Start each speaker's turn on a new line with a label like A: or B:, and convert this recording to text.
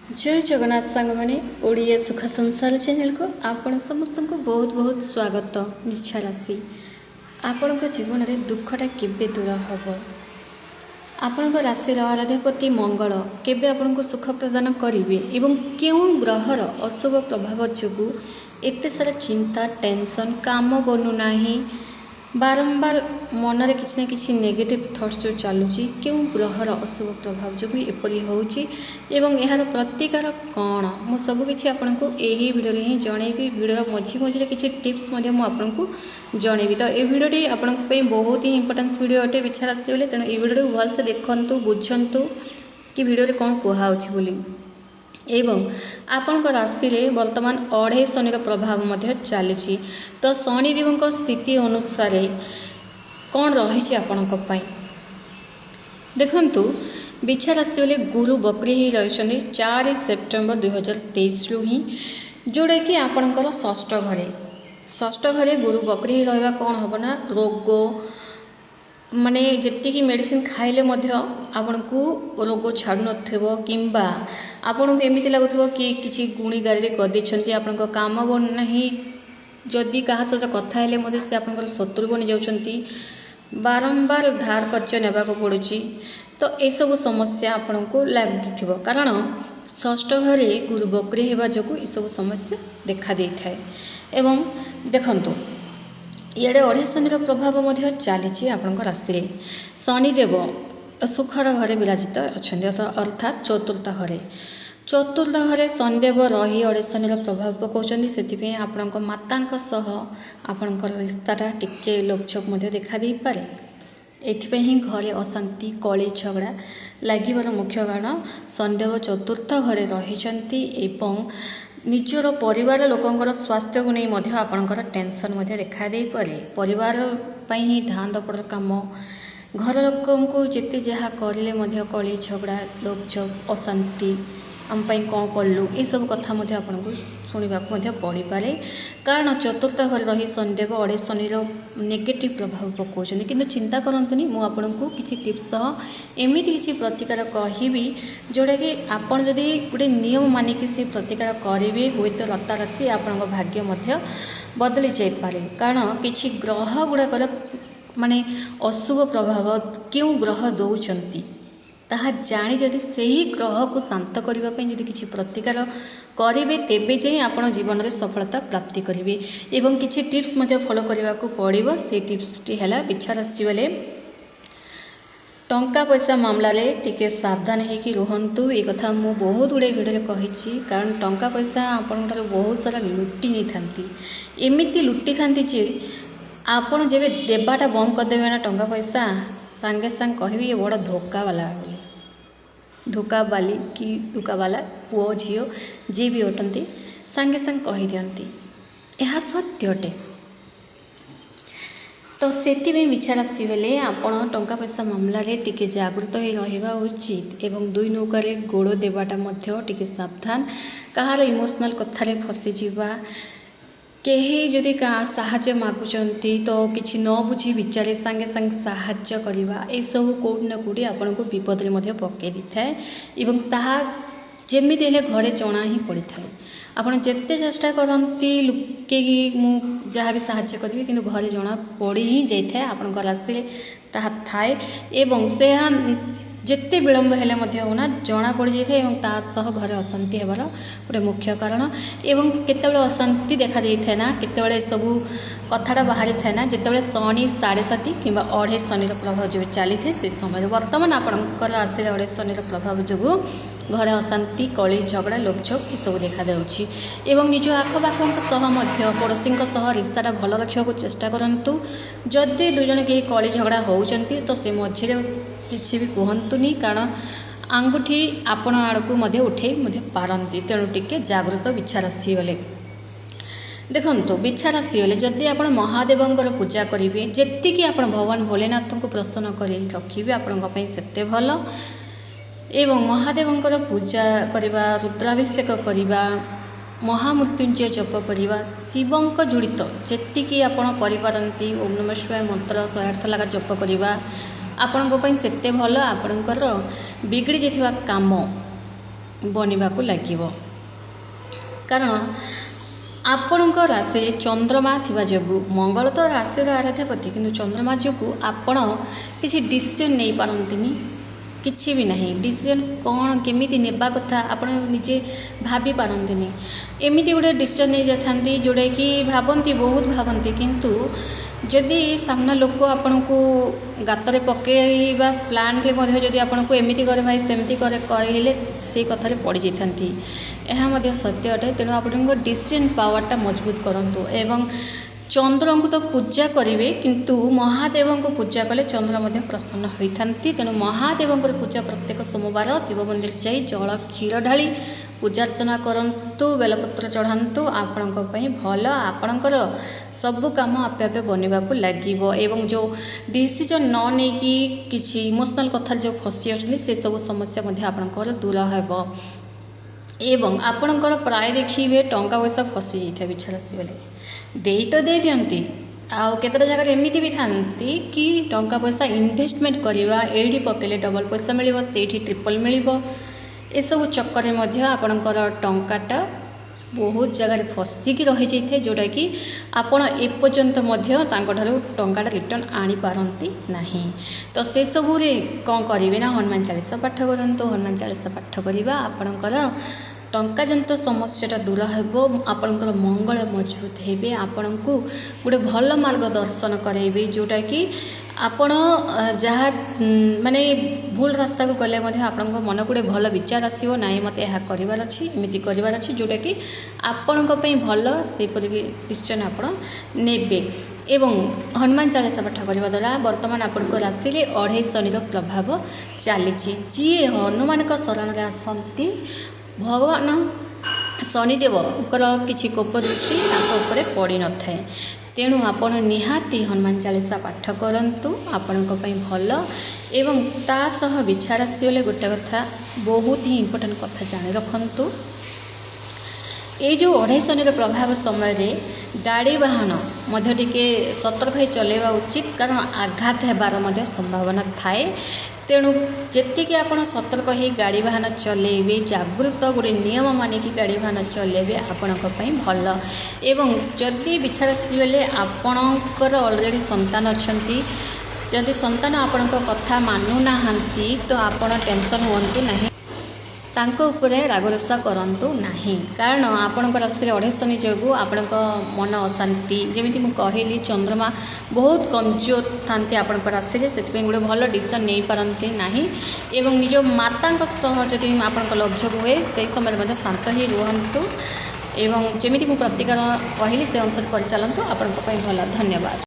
A: जय जगन्नाथ सांग मैंने ओडिया सुख संसार चैनल को आपण समस्त को बहुत बहुत स्वागत। मिच्छा राशि आपण जीवन में दुखटा केबे दूर हम आपण राशि आराध्यपति मंगल केबे आपण को सुख प्रदान करेंगे एवं क्यों ग्रहर अशुभ प्रभाव जो एते सारा चिंता टेंशन काम बनूना बारंबार मनरे किसी ना किसी नेगेटिव थट्स जो चलुची क्यों ग्रहर अशुभ प्रभाव जो एपरी होउची एवं यार प्रतिकार कौन मु सबकि आपको यही भिडियो ही जनइबी। भिडियो मझी मझे किसी टिप्स आपको जनइबी। तो ये भिडियोटी आपण बहुत ही इंपोर्टेंस भिडियो अटे इच्छा राशि बोले तेणु ये भिडियो भलसे देखु बुझंतु कि भिडियो कौन कहुच्छी बोली। एवं आपण राशि रे वर्तमान अढ़ाई शनि प्रभाव चली तो शनिदेव स्थिति अनुसार कौन रही आपण देखु बिछा राशि बोले गुरु बकरी ही रही 4 सेप्टेम्बर 2023 रु ही जोड़ा कि आपणकर षष्ठ घरे गुरु बकरी रहा कौन हम ना रोग माने जी मेडिसिन खाइले आपण को रोग छाड़ू ना आपन को एमती लगुव कि किसी गुणी गाड़ी करदे आपण काम बना जदि क्या सहित कथा हेले से आप शत्रु बनी जाऊँच बारंबार धार कर्ज ने पड़ू तो ये सब समस्या आपण को लगी कारण षष्ठ घरे गुरु बकरी होगा जो ये सब समस्या देखा दे था। एवं देखंतु इे अढ़ाई शनि प्रभाव चली आपण राशि शनिदेव सुखर घरे विराजित अच्छा अर्थात चतुर्थ घरे शनिदेव रही अढ़ाई शनि प्रभाव पकाउछन्ति से आपण माता आपणकर रिश्ताटा टिके लोकछोप देखा दे पारे। एथिपाई ही घरे अशांति कली झगड़ा लगिबार मुख्य कारण शनिदेव चतुर्थ घरे रहिछन्ति एवं निजर परिवार लोकंकर स्वास्थ्य को नहीं आपणकर टेंशन देखा दे पारे। परिवार पई ही धान दपड़ काम घर लोकों को जिते जहाँ करें कली झगड़ा लोकझोप अशांति आमपाई कौन कलु ये सब कथा आपन को शुणा पड़ पारे कारण चतुर्थ घर रही शनिदेव अढ़ाई शनि नेगेटिव प्रभाव पकाउछन्ति किंतु चिंता करंतुनी मु आपन को किछि टिप्स एमिति किछि प्रतिकार कहिबी जोड़ा कि आपन जदि गोटे नियम मानिक से प्रतिकार करेंगे हुए तो राताराति आपण भाग्य बदली जाई पारे कारण किछि ग्रह गुड़ाकर माने अशुभ प्रभाव क्यों ग्रह दौरान ताहा जानी जदि सही ग्रह को शांत करने जदि किसी प्रतिकार करेंगे तेबे जाई आपण जीवन में सफलता प्राप्ति करेंगे एवं किसी टिप्स फॉलो करने को पड़ो। से टिप्सटी है बिछा राशि वाले टंका पैसा मामला रे टिके सावधान होकर रुहतु। ये कथा मु बहुत गुड़े भिडियो कही कारण टंका पैसा आपण बहुत सारा लुटि नहीं था एमती लुटि था जे आपण जब देवाटा बंद करदेवे ना टंका पैसा सांगे सांग कह ये बड़ा धोका वाला बोले धोका बाली कि धोका वाला पुओ झील जी भी अटंती सांगे सांग कही दियंती यह सत्य अटे। तो से बिछा राशि बेले आपण टंका पैसा मामला रे टिके जागृत हो रहा उचित एवं दुई नौकार गोड़ देवाटा टिके सावधान कहार इमोशनल कथार फसीजा कहीं जदि साहाय्य मागुंट तो किसी न बुझी विचारे सांगे सांगे साहाय्य करवा ये सब कौटि ना कौटि आपण को विपद में पकई दी थाए एवं ताहा जेमिति हेले घरे जना ही पड़ी थाए आपण जिते चेष्टा करती लुके मु जहाँ भी साहाय्य करी कि घरे जना पड़ी ही जाए आपण राशि ताहा थाए एवं से जिते विलंब हेले होना जना पड़ जाए और घरे अशांति होबार गोटे मुख्य कारण एवं केतबेले अशांति देखा देता ना केतबेले सब कथाटा बाहरी थाए ना जितेबाला शनि 7.5 कि अढ़ाई शनि प्रभाव जो चली थे से समय वर्तमान आपंकर राशि अढ़ाई शनि प्रभाव जो घरे अशांति कली झगड़ा लोकझोप ये सब देखा एवं निज आखपाख पड़ोशी रिश्ताटा भल रखा चेष्टा करूँ जदि दुई जन कहीं कली झगड़ा होती तो से मझे किसी भी कहतुनी कारण आंगुठी आपण आड़ को उठे पारती तेणु टिके जागृत बिछा राशि वाले देखंतु बिछा राशि वाले जदि आप महादेवंकर पूजा करेंगे जी आप भगवान भोलेनाथ को प्रसन्न कर रखिए आपण से भल एवं महादेवंकर पूजा करवा रुद्राभिषेक करवा महामृत्युंजय जप करवा शिवंक जोड़ित जी आपण करपारती ओम नमः शिवाय मंत्र 108 लगा जप करवा आपण से भल आपणकर बिगड़ी जाइथिबा काम ବନିବାକୁ ଲାଗିବ। କାରଣ ଆପଣଙ୍କ ରାଶିରେ ଚନ୍ଦ୍ରମା ଥିବା ଯୋଗୁଁ, ମଙ୍ଗଳ ତ ରାଶିର ଆରାଧ୍ୟପତି, କିନ୍ତୁ ଚନ୍ଦ୍ରମା ଯୋଗୁଁ ଆପଣ କିଛି ଡିସିସନ୍ ନେଇପାରନ୍ତିନି, କିଛି ବି ନାହିଁ। ଡିସିସନ୍ କ'ଣ କେମିତି ନେବା କଥା ଆପଣ ନିଜେ ଭାବି ପାରନ୍ତିନି। ଏମିତି ଗୋଟେ ଡିସିସନ୍ ନେଇଯାଇଥାନ୍ତି ଯେଉଁଟାକି ଭାବନ୍ତି, ବହୁତ ଭାବନ୍ତି, କିନ୍ତୁ ଯଦି ସାମ୍ନା ଲୋକ ଆପଣଙ୍କୁ ଗାତରେ ପକାଇବା ପ୍ଲାନ୍ରେ ମଧ୍ୟ ଯଦି ଆପଣଙ୍କୁ ଏମିତି କରେ ଭାଇ ସେମିତି କରେ କହିଲେ ସେଇ କଥାରେ ପଡ଼ିଯାଇଥାନ୍ତି। ଏହା ମଧ୍ୟ ସତ୍ୟ ଅଟେ। ତେଣୁ ଆପଣଙ୍କ ଡିସିସନ୍ ପାୱାରଟା ମଜବୁତ କରନ୍ତୁ ଏବଂ ଚନ୍ଦ୍ରଙ୍କୁ ତ ପୂଜା କରିବେ, କିନ୍ତୁ ମହାଦେବଙ୍କୁ ପୂଜା କଲେ ଚନ୍ଦ୍ର ମଧ୍ୟ ପ୍ରସନ୍ନ ହୋଇଥାନ୍ତି। ତେଣୁ ମହାଦେବଙ୍କର ପୂଜା ପ୍ରତ୍ୟେକ ସୋମବାର ଶିବ ମନ୍ଦିର ଯାଇ ଜଳ କ୍ଷୀର ଢାଳି ପୂଜାର୍ଚ୍ଚନା କରନ୍ତୁ, ବେଲପତ୍ର ଚଢ଼ାନ୍ତୁ। ଆପଣଙ୍କ ପାଇଁ ଭଲ, ଆପଣଙ୍କର ସବୁ କାମ ଆପେ ଆପେ ବନିବାକୁ ଲାଗିବ ଏବଂ ଯେଉଁ ଡିସିସନ୍ ନ ନେଇକି କିଛି ଇମୋସନାଲ୍ କଥାରେ ଯେଉଁ ଫସି ଅଛନ୍ତି ସେସବୁ ସମସ୍ୟା ମଧ୍ୟ ଆପଣଙ୍କର ଦୂର ହେବ। ଏବଂ ଆପଣଙ୍କର ପ୍ରାୟ ଦେଖିବେ ଟଙ୍କା ପଇସା ଫସି ଯାଇଥାଏ ବିଛା ରାଶି ବେଳେ, ଦେଇ ତ ଦେଇ ଦିଅନ୍ତି, ଆଉ କେତେଟା ଜାଗାରେ ଏମିତି ବି ଥାନ୍ତି କି ଟଙ୍କା ପଇସା ଇନଭେଷ୍ଟମେଣ୍ଟ କରିବା, ଏଇଠି ପକେଇଲେ ଡବଲ ପଇସା ମିଳିବ, ସେଇଠି ଟ୍ରିପଲ୍ ମିଳିବ, ଏସବୁ ଚକ୍କରରେ ମଧ୍ୟ ଆପଣଙ୍କର ଟଙ୍କାଟା ବହୁତ ଜାଗାରେ ଫସିକି ରହିଯାଇଥାଏ, ଯେଉଁଟାକି ଆପଣ ଏପର୍ଯ୍ୟନ୍ତ ମଧ୍ୟ ତାଙ୍କଠାରୁ ଟଙ୍କାଟା ରିଟର୍ଣ୍ଣ ଆଣିପାରନ୍ତି ନାହିଁ। ତ ସେସବୁରେ କ'ଣ କରିବେ ନା ହନୁମାନ ଚାଳିଶା ପାଠ କରନ୍ତୁ। ହନୁମାନ ଚାଳିଶା ପାଠ କରିବା ଆପଣଙ୍କର ଟଙ୍କାଜନିତ ସମସ୍ୟାଟା ଦୂର ହେବ, ଆପଣଙ୍କର ମଙ୍ଗଳ ମଜବୁତ ହେବେ, ଆପଣଙ୍କୁ ଗୋଟେ ଭଲ ମାର୍ଗ ଦର୍ଶନ କରାଇବେ, ଯେଉଁଟାକି ଆପଣ ଯାହା ମାନେ ଭୁଲ ରାସ୍ତାକୁ ଗଲେ ମଧ୍ୟ ଆପଣଙ୍କ ମନକୁ ଗୋଟେ ଭଲ ବିଚାର ଆସିବ, ନାହିଁ ମୋତେ ଏହା କରିବାର ଅଛି, ଏମିତି କରିବାର ଅଛି, ଯେଉଁଟାକି ଆପଣଙ୍କ ପାଇଁ ଭଲ, ସେହିପରି ଡିସିସନ୍ ଆପଣ ନେବେ। ଏବଂ ହନୁମାନ ଚାଳିଶା ପାଠ କରିବା ଦ୍ୱାରା ବର୍ତ୍ତମାନ ଆପଣଙ୍କ ରାଶିରେ 28 ଶନିର ପ୍ରଭାବ ଚାଲିଛି। ଯିଏ ହନୁମାନଙ୍କ ଶରଣରେ ଆସନ୍ତି, ଭଗବାନ ଶନିଦେବଙ୍କର କିଛି କୋପ ଦୃଷ୍ଟି ତାଙ୍କ ଉପରେ ପଡ଼ିନଥାଏ। ତେଣୁ ଆପଣ ନିହାତି ହନୁମାନ ଚାଳିଶା ପାଠ କରନ୍ତୁ, ଆପଣଙ୍କ ପାଇଁ ଭଲ। ଏବଂ ତା ସହ ବିଛା ରାଶି ହେଲେ ଗୋଟେ କଥା ବହୁତ ହିଁ ଇମ୍ପୋର୍ଟାଣ୍ଟ କଥା ଜାଣି ରଖନ୍ତୁ, ଏଇ ଯେଉଁ 28 ଶନିର ପ୍ରଭାବ ସମୟରେ ଗାଡ଼ି ବାହନ ମଧ୍ୟ ଟିକେ ସତର୍କ ହୋଇ ଚଲାଇବା ଉଚିତ, କାରଣ ଆଘାତ ହେବାର ମଧ୍ୟ ସମ୍ଭାବନା ଥାଏ। ତେଣୁ ଯେତିକି ଆପଣ ସତର୍କ ହୋଇ ଗାଡ଼ି ବାହନ ଚଲାଇବେ, ଜାଗୃତ ଗୋଟେ ନିୟମ ମାନିକି ଗାଡ଼ି ବାହନ ଚଲାଇବେ ଆପଣଙ୍କ ପାଇଁ ଭଲ। ଏବଂ ଯଦି ବିଛା ରାଶି ବେଳେ ଆପଣଙ୍କର ଅଲରେଡ଼ି ସନ୍ତାନ ଅଛନ୍ତି, ଯଦି ସନ୍ତାନ ଆପଣଙ୍କ କଥା ମାନୁନାହାନ୍ତି ତ ଆପଣ ଟେନସନ୍ ହୁଅନ୍ତୁ ନାହିଁ, ତାଙ୍କ ଉପରେ ରାଗରୁଷା କରନ୍ତୁ ନାହିଁ। କାରଣ ଆପଣଙ୍କ ରାଶିରେ 28 ଶନି ଯୋଗୁଁ ଆପଣଙ୍କ ମନ ଅଶାନ୍ତି, ଯେମିତି ମୁଁ କହିଲି ଚନ୍ଦ୍ରମା ବହୁତ କମଜୋର ଥାନ୍ତି ଆପଣଙ୍କ ରାଶିରେ, ସେଥିପାଇଁ ଗୋଟେ ଭଲ ଡିସିସନ୍ ନେଇପାରନ୍ତି ନାହିଁ। ଏବଂ ନିଜ ମାତାଙ୍କ ସହ ଯଦି ଆପଣଙ୍କ ଲଭ୍ଝଗ୍ ହୁଏ ସେହି ସମୟରେ ମଧ୍ୟ ଶାନ୍ତ ହୋଇ ରୁହନ୍ତୁ ଏବଂ ଯେମିତି ମୁଁ ପ୍ରତିକାର କହିଲି ସେ ଅନୁସାରେ କରିଚାଲନ୍ତୁ, ଆପଣଙ୍କ ପାଇଁ ଭଲ। ଧନ୍ୟବାଦ।